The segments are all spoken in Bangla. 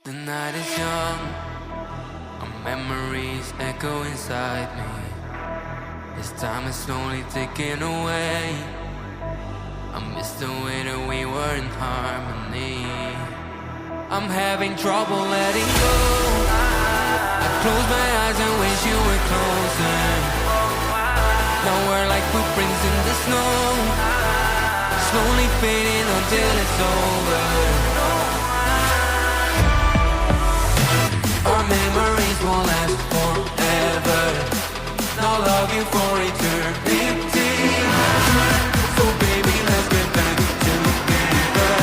The night is young, our memories echo inside me. As time is slowly ticking away, I miss the way that we were in harmony. I'm having trouble letting go. I close my eyes and wish you were closer. Now we're like footprints in the snow, slowly fading until it's over. Our memories won't last forever. I'll love you for eternity. So baby, let's get back together.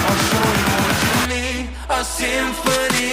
I'll show you what you need, a symphony.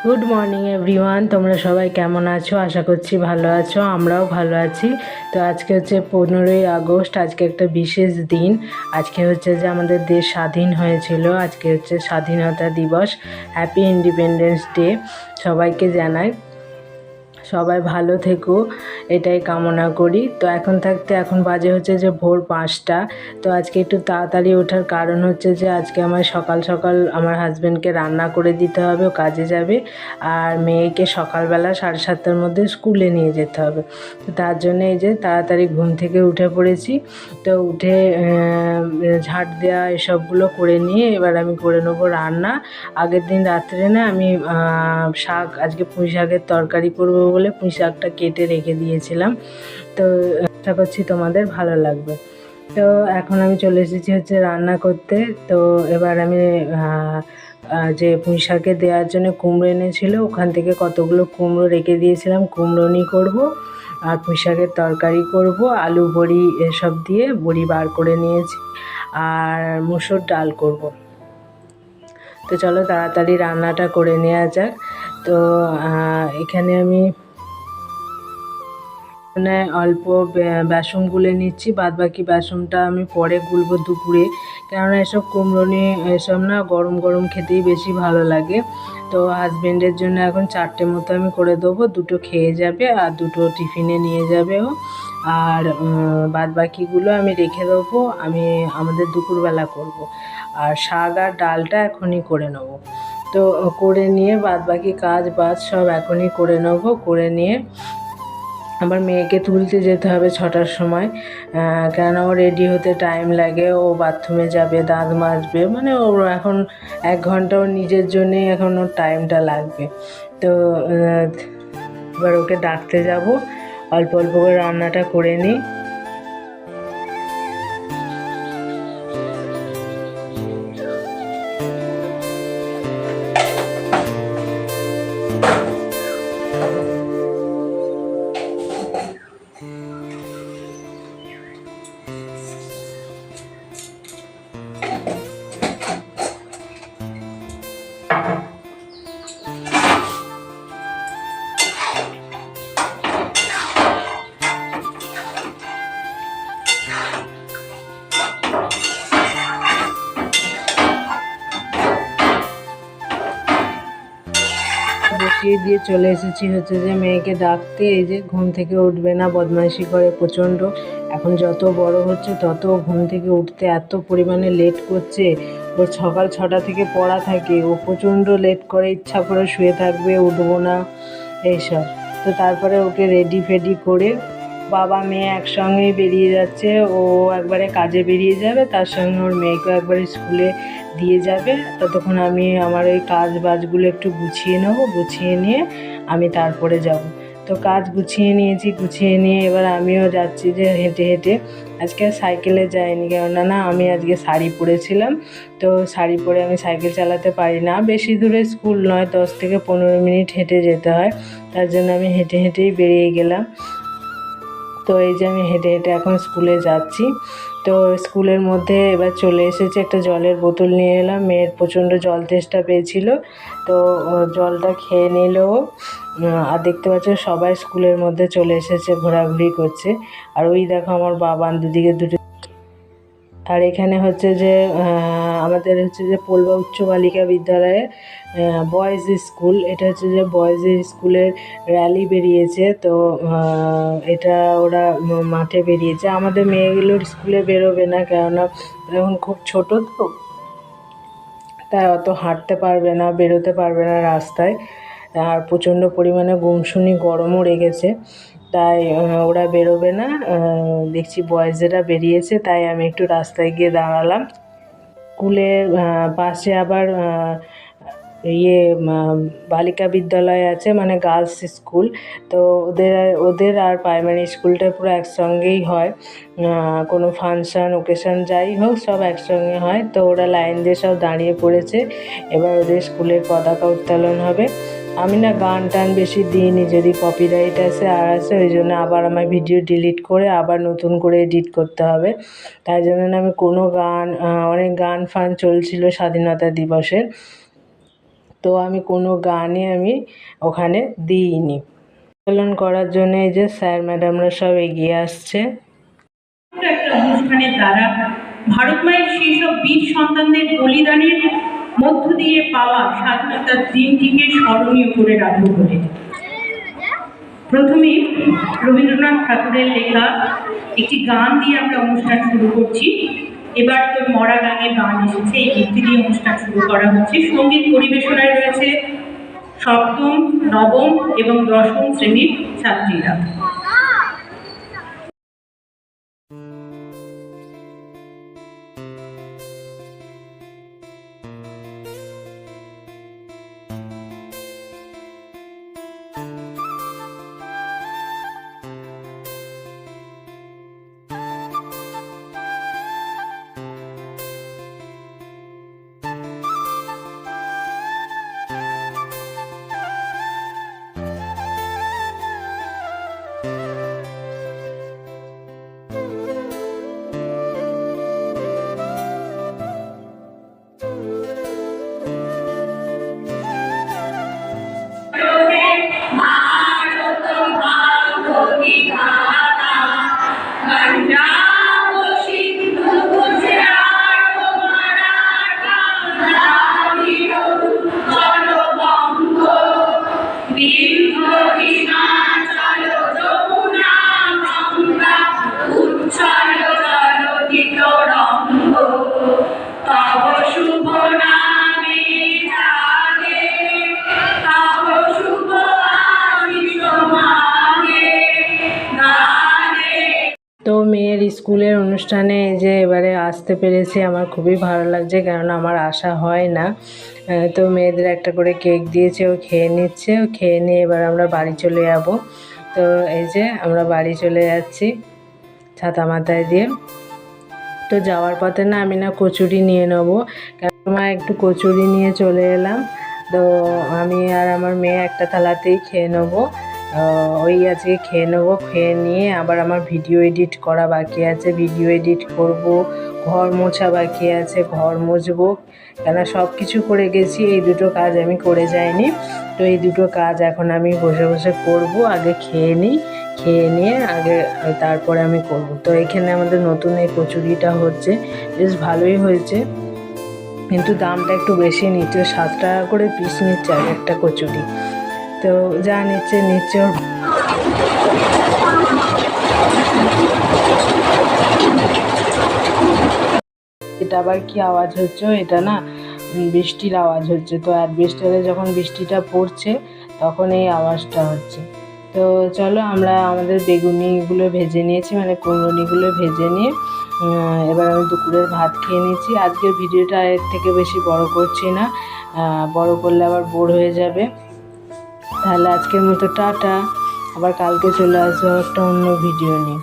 Good morning everyone, তোমরা সবাই কেমন আছো? আশা করছি ভালো আছো, আমরাও ভালো আছি। তো আজকে হচ্ছে 15ই আগস্ট, আজকে একটা বিশেষ দিন। আজকে হচ্ছে যে আমাদের দেশ স্বাধীন হয়েছিল, আজকে হচ্ছে স্বাধীনতা দিবস। হ্যাপি ইন্ডিপেন্ডেন্স ডে সবাইকে জানাই। সবাই ভালো থেকো, এটাই কামনা করি। তো এখন বাজে হচ্ছে যে ভোর 5টা। তো আজকে একটু তাড়াতাড়ি ওঠার কারণ হচ্ছে যে আজকে আমার সকাল সকাল আমার হাজব্যান্ডকে রান্না করে দিতে হবে, ও কাজে যাবে। আর মেয়েকে সকালবেলা 7:30টার মধ্যে স্কুলে নিয়ে যেতে হবে। তো তার জন্য এই যে তাড়াতাড়ি ঘুম থেকে উঠে পড়েছি। তো উঠে ঝাঁট দেওয়া এসবগুলো করে নিয়ে এবার আমি করে নেবো রান্না। আগের দিন রাত্রে না আমি শাক, আজকে পুঁই শাকের তরকারি করবো বলে পুঁই শাকটা কেটে রেখে দিয়েছিলাম। তো আশা করছি তোমাদের ভালো লাগবে। তো এখন আমি চলে এসেছি হচ্ছে রান্না করতে। তো এবার আমি যে পুঁই শাকে দেওয়ার জন্য কুমড়ো এনেছিল, ওখান থেকে কতগুলো কুমড়ো রেখে দিয়েছিলাম, কুমড়োনি করব আর পুঁই শাকের তরকারি করব। আলু বড়ি এসব দিয়ে বড়ি বার করে নিয়েছি, আর মুসুর ডাল করব। তো চলো তাড়াতাড়ি রান্নাটা করে নেওয়া যাক। তো এখানে আমি অল্প বেসন গুলে নিচ্ছি, বাদ বাকি বেসনটা আমি পরে গুলবো দুপুরে। কেননা এসব কুমড়োনি এসব না গরম গরম খেতেই বেশি ভালো লাগে। তো হাজব্যান্ডের জন্য এখন 4টে মতো আমি করে দেবো, 2টো খেয়ে যাবে আর 2টো টিফিনে নিয়ে যাবে ও। আর বাদ বাকিগুলো আমি রেখে দেবো, আমি আমাদের দুপুরবেলা করব। আর শাক আর ডালটা এখনই করে নেবো। তো করে নিয়ে বাদ বাকি কাজ বাজ সব এখনই করে নেবো। করে নিয়ে আমার মেয়েকে তুলতে যেতে হবে 6টার সময়, কেননা ও রেডি হতে টাইম লাগে। ও বাথরুমে যাবে, দাঁত মাজবে, মানে ওর এখন 1 ঘন্টা ওর নিজের জন্যেই এখন ওর টাইমটা লাগবে। তো এবার ওকে ডাকতে যাব, অল্প অল্প করে রান্নাটা করে নিই। বসিয়ে দিয়ে চলে এসেছি হচ্ছে যে মেয়েকে ডাকতে। এই যে ঘুম থেকে উঠবে না, বদমাইশি করে প্রচণ্ড। এখন যত বড় হচ্ছে তত ঘুম থেকে উঠতে এত পরিমাণে লেট করছে। ওর সকাল 6টা থেকে পড়া থাকে, ও প্রচণ্ড লেট করে, ইচ্ছা করে শুয়ে থাকবে, উঠবো না এইসব। তো তারপরে ওকে রেডি ফেডি করে বাবা মেয়ে একসঙ্গেই বেরিয়ে যাচ্ছে। ও একবারে কাজে বেরিয়ে যাবে, তার সঙ্গে ওর মেয়েকেও একবারে স্কুলে দিয়ে যাবে। ততক্ষণ আমি আমার ওই কাজ বাজগুলো একটু গুছিয়ে নেবো, গুছিয়ে নিয়ে আমি তারপরে যাব। তো কাজ গুছিয়ে নিয়েছি, গুছিয়ে নিয়ে এবার আমিও যাচ্ছি যে হেঁটে হেঁটে। আজকে সাইকেলে যাইনি, কেননা না আমি আজকে শাড়ি পরেছিলাম। তো শাড়ি পরে আমি সাইকেল চালাতে পারি না। বেশি দূরে স্কুল নয়, 10 থেকে 15 মিনিট হেঁটে যেতে হয়, তার জন্য আমি হেঁটে হেঁটেই বেরিয়ে গেলাম। তো এই যে আমি হেঁটে হেঁটে এখন স্কুলে যাচ্ছি। তো স্কুলের মধ্যে এবার চলে এসেছে, একটা জলের বোতল নিয়ে এলাম। মেয়ের প্রচণ্ড জল তেষ্টা পেয়েছিল, তো জলটা খেয়ে নিল। আর দেখতে পাচ্ছ সবাই স্কুলের মধ্যে চলে এসেছে, ঘোরাঘুরি করছে। আর ওই দেখো আমার বাবান দুদিকে দুটো। আর এখানে হচ্ছে যে আমাদের হচ্ছে যে পোলবা উচ্চ বালিকা বিদ্যালয়ে বয়েজ স্কুল, এটা হচ্ছে যে বয়েজ স্কুলের র্যালি বেরিয়েছে। তো এটা ওরা মাঠে বেরিয়েছে। আমাদের মেয়েগুলোর স্কুলে বেরোবে না, কেননা এখন খুব ছোট, তো তাই অত হাঁটতে পারবে না, বেরোতে পারবে না রাস্তায়। আর প্রচণ্ড পরিমাণে গুমসুনি গরমও লেগেছে, তাই ওরা বেরোবে না। দেখছি বয়েজেরা বেরিয়েছে, তাই আমি একটু রাস্তায় গিয়ে দাঁড়ালাম। স্কুলের পাশে আবার বালিকা বিদ্যালয় আছে, মানে গার্লস স্কুল। তো ওদের আর প্রাইমারি স্কুলটা পুরো একসঙ্গেই হয়। কোনো ফাংশান ওকেশান যাই হোক সব একসঙ্গে হয়। তো ওরা লাইন দিয়ে সব দাঁড়িয়ে পড়েছে, এবার ওদের স্কুলের পতাকা উত্তোলন হবে। আমি না গান টান বেশি দিইনি, যদি কপিরাইট আসে ওই জন্য আবার আমার ভিডিও ডিলিট করে আবার নতুন করে এডিট করতে হবে। তাই জন্য আমি কোনো গান, অনেক গান ফান চলছিল স্বাধীনতা দিবসের, তো আমি কোনো গানই আমি ওখানে দিইনি। উত্তোলন করার জন্য এই যে স্যার ম্যাডামরা সব এগিয়ে আসছে। একটা অনুষ্ঠানের দ্বারা ভারত মায়ের সেই সব বীর সন্তানদের বলিদানের মধ্য দিয়ে পাওয়া স্বাধীনতার দিনটিকে স্মরণীয় করে রাখবো বলে প্রথমে রবীন্দ্রনাথ ঠাকুরের লেখা একটি গান দিয়ে আমরা অনুষ্ঠান শুরু করছি। এবার তোর মরা গানের গান এসেছে, এই গীতটি দিয়ে অনুষ্ঠান শুরু করা হচ্ছে। সঙ্গীত পরিবেশনায় রয়েছে সপ্তম, নবম এবং দশম শ্রেণীর ছাত্রীরা। তো মেয়ের স্কুলের অনুষ্ঠানে এই যে এবারে আসতে পেরেছি, আমার খুবই ভালো লাগছে, কেননা আমার আসা হয় না। তো মেয়েদের একটা করে কেক দিয়েছে, ও খেয়ে নিচ্ছে। ও খেয়ে নিয়ে এবার আমরা বাড়ি চলে যাব। তো এই যে আমরা বাড়ি চলে যাচ্ছি ছাতা মাথায় দিয়ে। তো যাওয়ার পথে না আমি না কচুরি নিয়ে নেবো, কেননা একটু কচুরি নিয়ে চলে এলাম। তো আমি আর আমার মেয়ে একটা থালাতেই খেয়ে নেবো। ওই আজকে খেয়ে নেবো, খেয়ে নিয়ে আবার আমার ভিডিও এডিট করা বাকি আছে, ভিডিও এডিট করব, ঘর মোছা বাকি আছে, ঘর মুছবো। কেন সব কিছু করে গেছি, এই দুটো কাজ আমি করে যাইনি। তো এই দুটো কাজ এখন আমি বসে বসে করব। আগে খেয়ে নিই, খেয়ে নিয়ে আগে তারপরে আমি করব। তো এখানে আমাদের নতুন এই কচুরিটা হচ্ছে, বেশ ভালোই হয়েছে, কিন্তু দামটা একটু বেশি নিচ্ছে, 7 টাকা করে পিস নিচ্ছে আর একটা কচুরি। তো যা নিচ্ছে। এটা আবার কি আওয়াজ হচ্ছে? এটা না বৃষ্টির আওয়াজ হচ্ছে। তো অ্যাডভেস্টারে যখন বৃষ্টিটা পড়ছে তখন এই আওয়াজটা হচ্ছে। তো চলো আমরা আমাদের বেগুনিগুলো ভেজে নিয়েছি, মানে কুমড়োনিগুলো ভেজে নিয়ে এবার আমি দুপুরের ভাত খেয়ে নিয়েছি। আজকের ভিডিওটা এর থেকে বেশি বড় করছি না, বড় করলে আবার বোর হয়ে যাবে। তাহলে আজকের মতো টাটা, আবার কালকে চলে আসবো একটা অন্য ভিডিও নিয়ে।